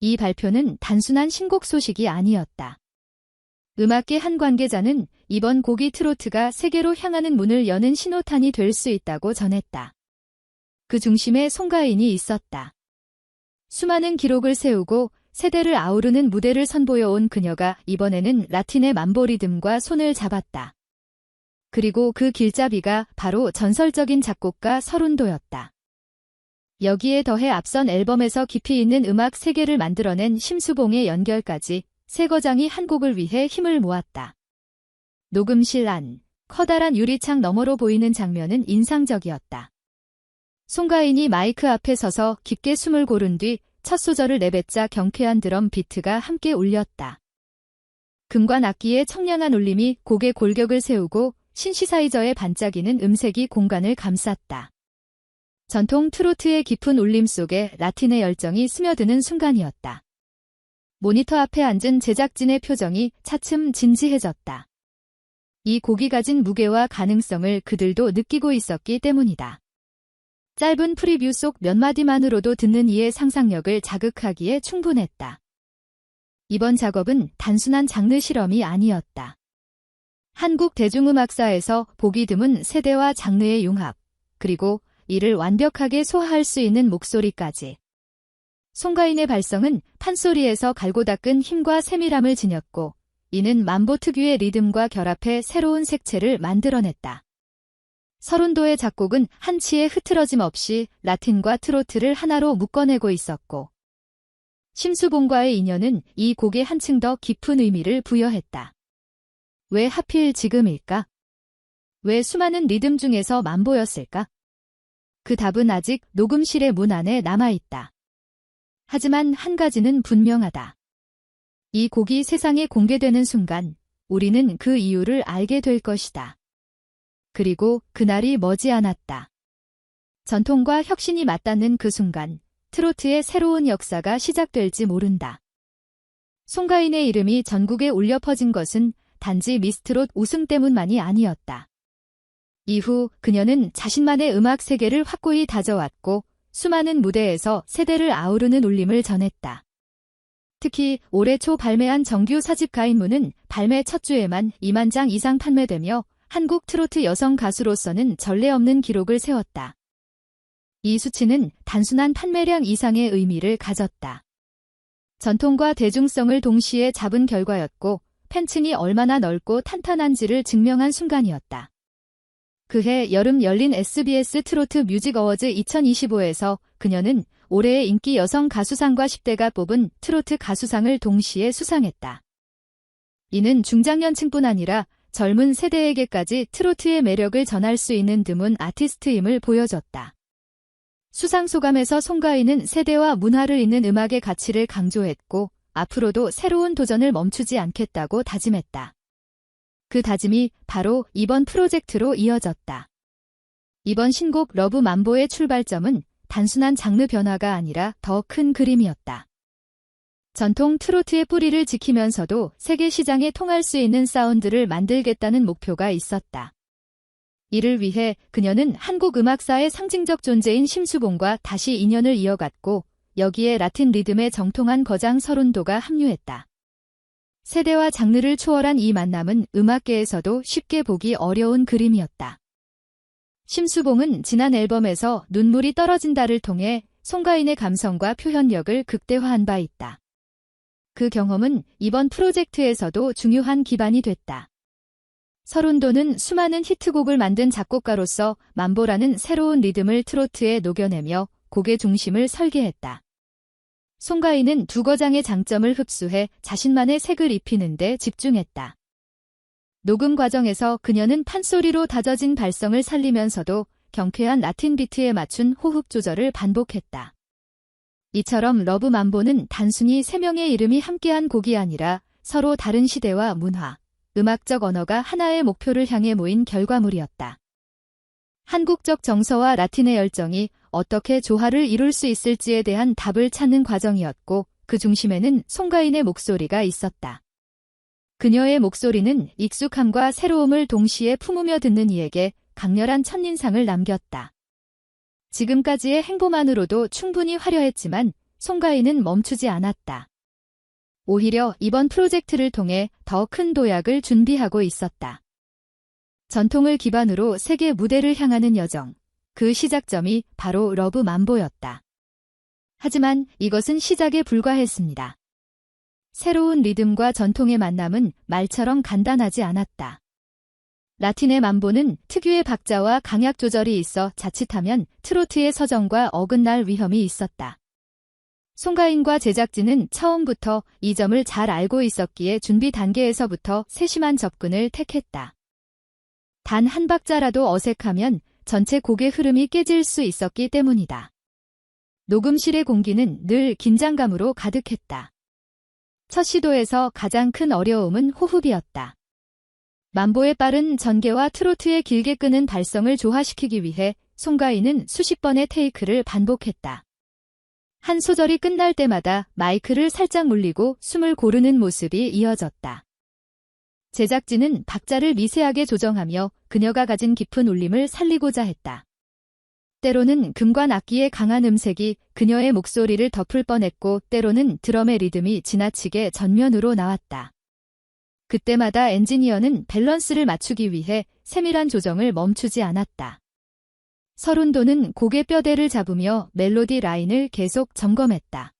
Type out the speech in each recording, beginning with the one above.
이 발표는 단순한 신곡 소식이 아니었다. 음악계 한 관계자는 이번 곡이 트로트가 세계로 향하는 문을 여는 신호탄이 될 수 있다고 전했다. 그 중심에 송가인이 있었다. 수많은 기록을 세우고 세대를 아우르는 무대를 선보여온 그녀가 이번에는 라틴의 mambo 리듬과 손을 잡았다. 그리고 그 길잡이가 바로 전설적인 작곡가 서른도였다. 여기에 더해 앞선 앨범에서 깊이 있는 음악 세계를 만들어낸 심수봉의 연결까지 세 거장이 한 곡을 위해 힘을 모았다. 녹음실 안, 커다란 유리창 너머로 보이는 장면은 인상적이었다. 송가인이 마이크 앞에 서서 깊게 숨을 고른 뒤 첫 소절을 내뱉자 경쾌한 드럼 비트가 함께 울렸다. 금관 악기의 청량한 울림이 곡의 골격을 세우고 신시사이저의 반짝이는 음색이 공간을 감쌌다. 전통 트로트의 깊은 울림 속에 라틴의 열정이 스며드는 순간이었다. 모니터 앞에 앉은 제작진의 표정이 차츰 진지해졌다. 이 곡이 가진 무게와 가능성을 그들도 느끼고 있었기 때문이다. 짧은 프리뷰 속 몇 마디만으로도 듣는 이의 상상력을 자극하기에 충분했다. 이번 작업은 단순한 장르 실험이 아니었다. 한국 대중음악사에서 보기 드문 세대와 장르의 융합, 그리고 이를 완벽하게 소화할 수 있는 목소리까지. 송가인의 발성은 판소리에서 갈고 닦은 힘과 세밀함을 지녔고, 이는 mambo 특유의 리듬과 결합해 새로운 색채를 만들어냈다. 서른도의 작곡은 한치의 흐트러짐 없이 라틴과 트로트를 하나로 묶어내고 있었고, 심수봉과의 인연은 이 곡에 한층 더 깊은 의미를 부여했다. 왜 하필 지금일까? 왜 수많은 리듬 중에서 mambo였을까? 그 답은 아직 녹음실의 문 안에 남아있다. 하지만 한 가지는 분명하다. 이 곡이 세상에 공개되는 순간 우리는 그 이유를 알게 될 것이다. 그리고 그날이 머지않았다. 전통과 혁신이 맞닿는 그 순간 트로트의 새로운 역사가 시작될지 모른다. 송가인의 이름이 전국에 울려 퍼진 것은 단지 미스트롯 우승 때문만이 아니었다. 이후 그녀는 자신만의 음악 세계를 확고히 다져왔고 수많은 무대에서 세대를 아우르는 울림을 전했다. 특히 올해 초 발매한 정규 4집 가인문은 발매 첫 주에만 2만 장 이상 판매되며 한국 트로트 여성 가수로서는 전례 없는 기록을 세웠다. 이 수치는 단순한 판매량 이상의 의미를 가졌다. 전통과 대중성을 동시에 잡은 결과였고 팬층이 얼마나 넓고 탄탄한지를 증명한 순간이었다. 그해 여름 열린 SBS 트로트 뮤직 어워즈 2025에서 그녀는 올해의 인기 여성 가수상과 10대가 뽑은 트로트 가수상을 동시에 수상했다. 이는 중장년층뿐 아니라 젊은 세대에게까지 트로트의 매력을 전할 수 있는 드문 아티스트임을 보여줬다. 수상 소감에서 송가인은 세대와 문화를 잇는 음악의 가치를 강조했고 앞으로도 새로운 도전을 멈추지 않겠다고 다짐했다. 그 다짐이 바로 이번 프로젝트로 이어졌다. 이번 신곡 러브 mambo의 출발점은 단순한 장르 변화가 아니라 더 큰 그림이었다. 전통 트로트의 뿌리를 지키면서도 세계 시장에 통할 수 있는 사운드를 만들겠다는 목표가 있었다. 이를 위해 그녀는 한국 음악사의 상징적 존재인 심수봉과 다시 인연을 이어갔고 여기에 라틴 리듬의 정통한 거장 서른도가 합류했다. 세대와 장르를 초월한 이 만남은 음악계에서도 쉽게 보기 어려운 그림이었다. 심수봉은 지난 앨범에서 눈물이 떨어진다를 통해 송가인의 감성과 표현력을 극대화한 바 있다. 그 경험은 이번 프로젝트에서도 중요한 기반이 됐다. 서른도는 수많은 히트곡을 만든 작곡가로서 mambo라는 새로운 리듬을 트로트에 녹여내며 곡의 중심을 설계했다. 송가인은 두 거장의 장점을 흡수해 자신만의 색을 입히는 데 집중했다. 녹음 과정에서 그녀는 판소리로 다져진 발성을 살리면서도 경쾌한 라틴 비트에 맞춘 호흡 조절을 반복했다. 이처럼 러브 mambo는 단순히 세 명의 이름이 함께한 곡이 아니라 서로 다른 시대와 문화, 음악적 언어가 하나의 목표를 향해 모인 결과물이었다. 한국적 정서와 라틴의 열정이 어떻게 조화를 이룰 수 있을지에 대한 답을 찾는 과정이었고 그 중심에는 송가인의 목소리가 있었다. 그녀의 목소리는 익숙함과 새로움을 동시에 품으며 듣는 이에게 강렬한 첫인상을 남겼다. 지금까지의 행보만으로도 충분히 화려했지만 송가인은 멈추지 않았다. 오히려 이번 프로젝트를 통해 더 큰 도약을 준비하고 있었다. 전통을 기반으로 세계 무대를 향하는 여정. 그 시작점이 바로 러브 mambo였다. 하지만 이것은 시작에 불과했습니다. 새로운 리듬과 전통의 만남은 말처럼 간단하지 않았다. 라틴의 mambo는 특유의 박자와 강약 조절이 있어 자칫하면 트로트의 서정과 어긋날 위험이 있었다. 송가인과 제작진은 처음부터 이 점을 잘 알고 있었기에 준비 단계에서부터 세심한 접근을 택했다. 단 한 박자라도 어색하면 전체 곡의 흐름이 깨질 수 있었기 때문이다. 녹음실의 공기는 늘 긴장감으로 가득했다. 첫 시도에서 가장 큰 어려움은 호흡이었다. mambo의 빠른 전개와 트로트의 길게 끄는 발성을 조화시키기 위해 송가인은 수십 번의 테이크를 반복했다. 한 소절이 끝날 때마다 마이크를 살짝 물리고 숨을 고르는 모습이 이어졌다. 제작진은 박자를 미세하게 조정하며 그녀가 가진 깊은 울림을 살리고자 했다. 때로는 금관 악기의 강한 음색이 그녀의 목소리를 덮을 뻔했고 때로는 드럼의 리듬이 지나치게 전면으로 나왔다. 그때마다 엔지니어는 밸런스를 맞추기 위해 세밀한 조정을 멈추지 않았다. 서른도는 곡의 뼈대를 잡으며 멜로디 라인을 계속 점검했다.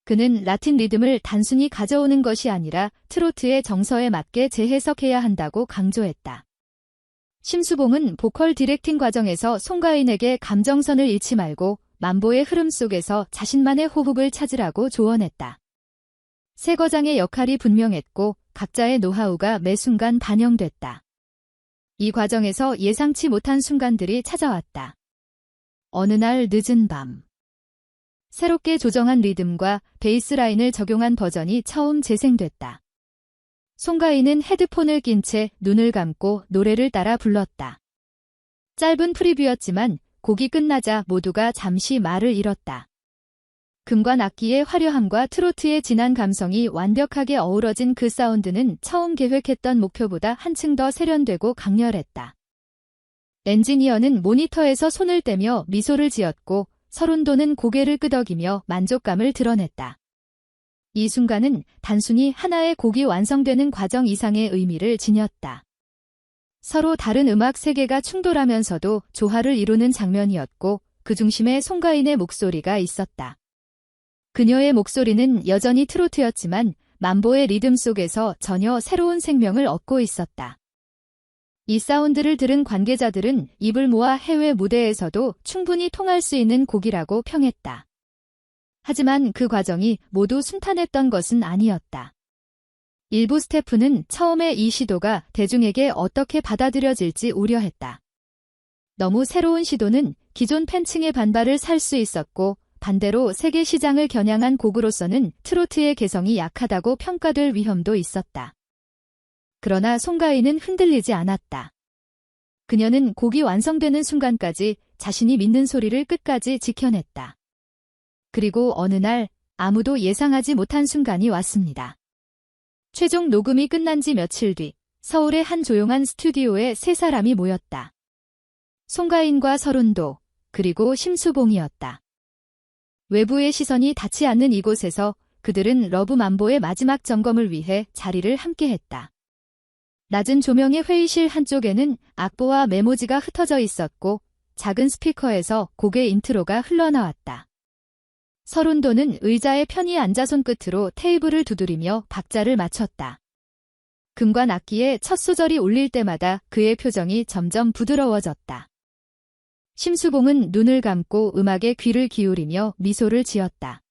그는 라틴 리듬을 단순히 가져오는 것이 아니라 트로트의 정서에 맞게 재해석해야 한다고 강조했다. 심수봉은 보컬 디렉팅 과정에서 송가인에게 감정선을 잃지 말고 mambo의 흐름 속에서 자신만의 호흡을 찾으라고 조언했다. 세 거장의 역할이 분명했고 각자의 노하우가 매 순간 반영됐다. 이 과정에서 예상치 못한 순간들이 찾아왔다. 어느 날 늦은 밤. 새롭게 조정한 리듬과 베이스라인을 적용한 버전이 처음 재생됐다. 송가인은 헤드폰을 낀 채 눈을 감고 노래를 따라 불렀다. 짧은 프리뷰였지만 곡이 끝나자 모두가 잠시 말을 잃었다. 금관 악기의 화려함과 트로트의 진한 감성이 완벽하게 어우러진 그 사운드는 처음 계획했던 목표보다 한층 더 세련되고 강렬했다. 엔지니어는 모니터에서 손을 떼며 미소를 지었고 서른도는 고개를 끄덕이며 만족감을 드러냈다. 이 순간은 단순히 하나의 곡이 완성되는 과정 이상의 의미를 지녔다. 서로 다른 음악 세계가 충돌하면서도 조화를 이루는 장면이었고 그 중심에 송가인의 목소리가 있었다. 그녀의 목소리는 여전히 트로트였지만 mambo의 리듬 속에서 전혀 새로운 생명을 얻고 있었다. 이 사운드를 들은 관계자들은 입을 모아 해외 무대에서도 충분히 통할 수 있는 곡이라고 평했다. 하지만 그 과정이 모두 순탄했던 것은 아니었다. 일부 스태프는 처음에 이 시도가 대중에게 어떻게 받아들여질지 우려했다. 너무 새로운 시도는 기존 팬층의 반발을 살 수 있었고 반대로 세계 시장을 겨냥한 곡으로서는 트로트의 개성이 약하다고 평가될 위험도 있었다. 그러나 송가인은 흔들리지 않았다. 그녀는 곡이 완성되는 순간까지 자신이 믿는 소리를 끝까지 지켜냈다. 그리고 어느 날 아무도 예상하지 못한 순간이 왔습니다. 최종 녹음이 끝난 지 며칠 뒤 서울의 한 조용한 스튜디오에 세 사람이 모였다. 송가인과 서른도, 그리고 심수봉이었다. 외부의 시선이 닿지 않는 이곳에서 그들은 러브 mambo의 마지막 점검을 위해 자리를 함께했다. 낮은 조명의 회의실 한쪽에는 악보와 메모지가 흩어져 있었고 작은 스피커에서 곡의 인트로가 흘러나왔다. 서른도는 의자에 편히 앉아 손끝으로 테이블을 두드리며 박자를 맞췄다. 금관 악기의 첫 소절이 울릴 때마다 그의 표정이 점점 부드러워졌다. 심수봉은 눈을 감고 음악에 귀를 기울이며 미소를 지었다.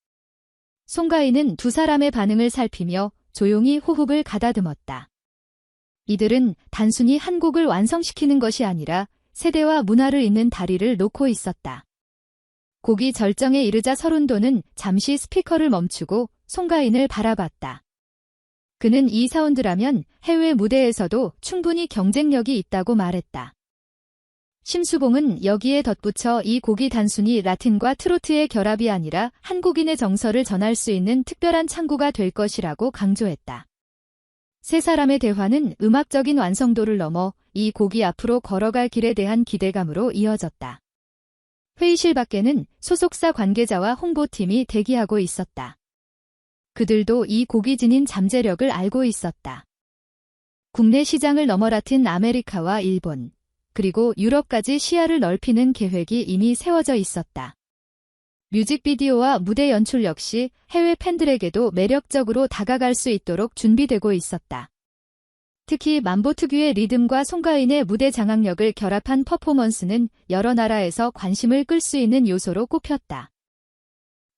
송가인은 두 사람의 반응을 살피며 조용히 호흡을 가다듬었다. 이들은 단순히 한 곡을 완성시키는 것이 아니라 세대와 문화를 잇는 다리를 놓고 있었다. 곡이 절정에 이르자 서른도는 잠시 스피커를 멈추고 송가인을 바라봤다. 그는 이 사운드라면 해외 무대에서도 충분히 경쟁력이 있다고 말했다. 심수봉은 여기에 덧붙여 이 곡이 단순히 라틴과 트로트의 결합이 아니라 한국인의 정서를 전할 수 있는 특별한 창구가 될 것이라고 강조했다. 세 사람의 대화는 음악적인 완성도를 넘어 이 곡이 앞으로 걸어갈 길에 대한 기대감으로 이어졌다. 회의실 밖에는 소속사 관계자와 홍보팀이 대기하고 있었다. 그들도 이 곡이 지닌 잠재력을 알고 있었다. 국내 시장을 넘어 라틴 아메리카와 일본, 그리고 유럽까지 시야를 넓히는 계획이 이미 세워져 있었다. 뮤직비디오와 무대 연출 역시 해외 팬들에게도 매력적으로 다가갈 수 있도록 준비되고 있었다. 특히 만보 특유의 리듬과 송가인의 무대 장악력을 결합한 퍼포먼스는 여러 나라에서 관심을 끌 수 있는 요소로 꼽혔다.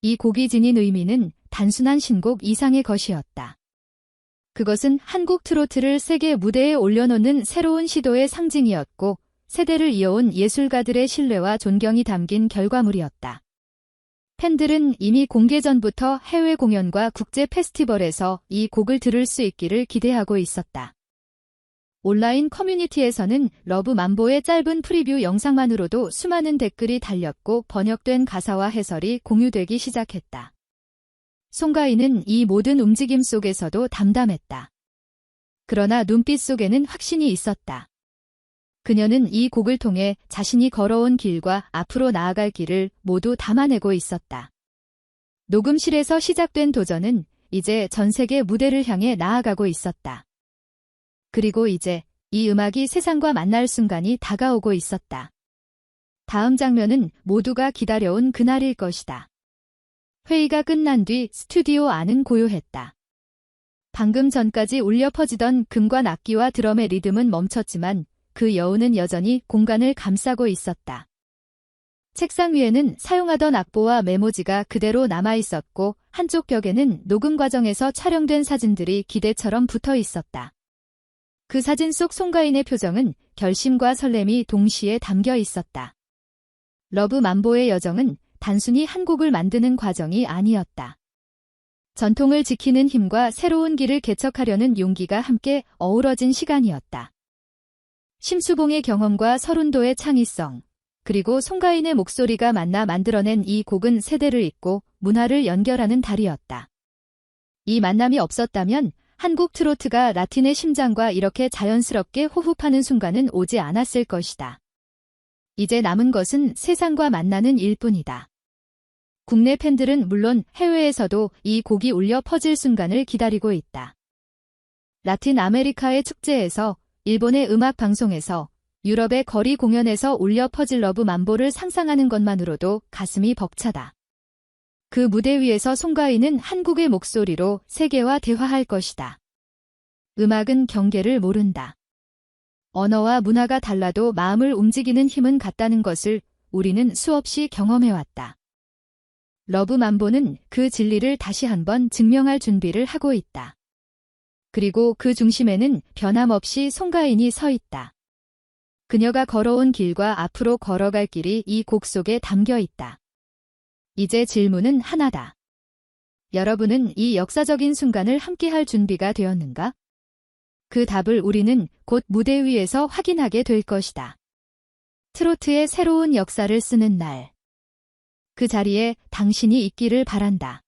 이 곡이 지닌 의미는 단순한 신곡 이상의 것이었다. 그것은 한국 트로트를 세계 무대에 올려놓는 새로운 시도의 상징이었고, 세대를 이어온 예술가들의 신뢰와 존경이 담긴 결과물이었다. 팬들은 이미 공개 전부터 해외 공연과 국제 페스티벌에서 이 곡을 들을 수 있기를 기대하고 있었다. 온라인 커뮤니티에서는 러브 만보의 짧은 프리뷰 영상만으로도 수많은 댓글이 달렸고 번역된 가사와 해설이 공유되기 시작했다. 송가인은 이 모든 움직임 속에서도 담담했다. 그러나 눈빛 속에는 확신이 있었다. 그녀는 이 곡을 통해 자신이 걸어온 길과 앞으로 나아갈 길을 모두 담아내고 있었다. 녹음실에서 시작된 도전은 이제 전 세계 무대를 향해 나아가고 있었다. 그리고 이제 이 음악이 세상과 만날 순간이 다가오고 있었다. 다음 장면은 모두가 기다려온 그날일 것이다. 회의가 끝난 뒤 스튜디오 안은 고요했다. 방금 전까지 울려 퍼지던 금관 악기와 드럼의 리듬은 멈췄지만 그 여운은 여전히 공간을 감싸고 있었다. 책상 위에는 사용하던 악보와 메모지가 그대로 남아있었고 한쪽 벽에는 녹음 과정에서 촬영된 사진들이 기대처럼 붙어 있었다. 그 사진 속 송가인의 표정은 결심과 설렘이 동시에 담겨 있었다. 러브 만보의 여정은 단순히 한 곡을 만드는 과정이 아니었다. 전통을 지키는 힘과 새로운 길을 개척하려는 용기가 함께 어우러진 시간이었다. 심수봉의 경험과 서른도의 창의성, 그리고 송가인의 목소리가 만나 만들어낸 이 곡은 세대를 잇고 문화를 연결하는 달이었다. 이 만남이 없었다면 한국 트로트가 라틴의 심장과 이렇게 자연스럽게 호흡하는 순간은 오지 않았을 것이다. 이제 남은 것은 세상과 만나는 일뿐이다. 국내 팬들은 물론 해외에서도 이 곡이 울려 퍼질 순간을 기다리고 있다. 라틴 아메리카의 축제에서, 일본의 음악 방송에서, 유럽의 거리 공연에서 울려 퍼질 러브 만보를 상상하는 것만으로도 가슴이 벅차다. 그 무대 위에서 송가인은 한국의 목소리로 세계와 대화할 것이다. 음악은 경계를 모른다. 언어와 문화가 달라도 마음을 움직이는 힘은 같다는 것을 우리는 수없이 경험해왔다. 러브 만보는 그 진리를 다시 한번 증명할 준비를 하고 있다. 그리고 그 중심에는 변함없이 송가인이 서 있다. 그녀가 걸어온 길과 앞으로 걸어갈 길이 이 곡 속에 담겨 있다. 이제 질문은 하나다. 여러분은 이 역사적인 순간을 함께할 준비가 되었는가? 그 답을 우리는 곧 무대 위에서 확인하게 될 것이다. 트로트의 새로운 역사를 쓰는 날. 그 자리에 당신이 있기를 바란다.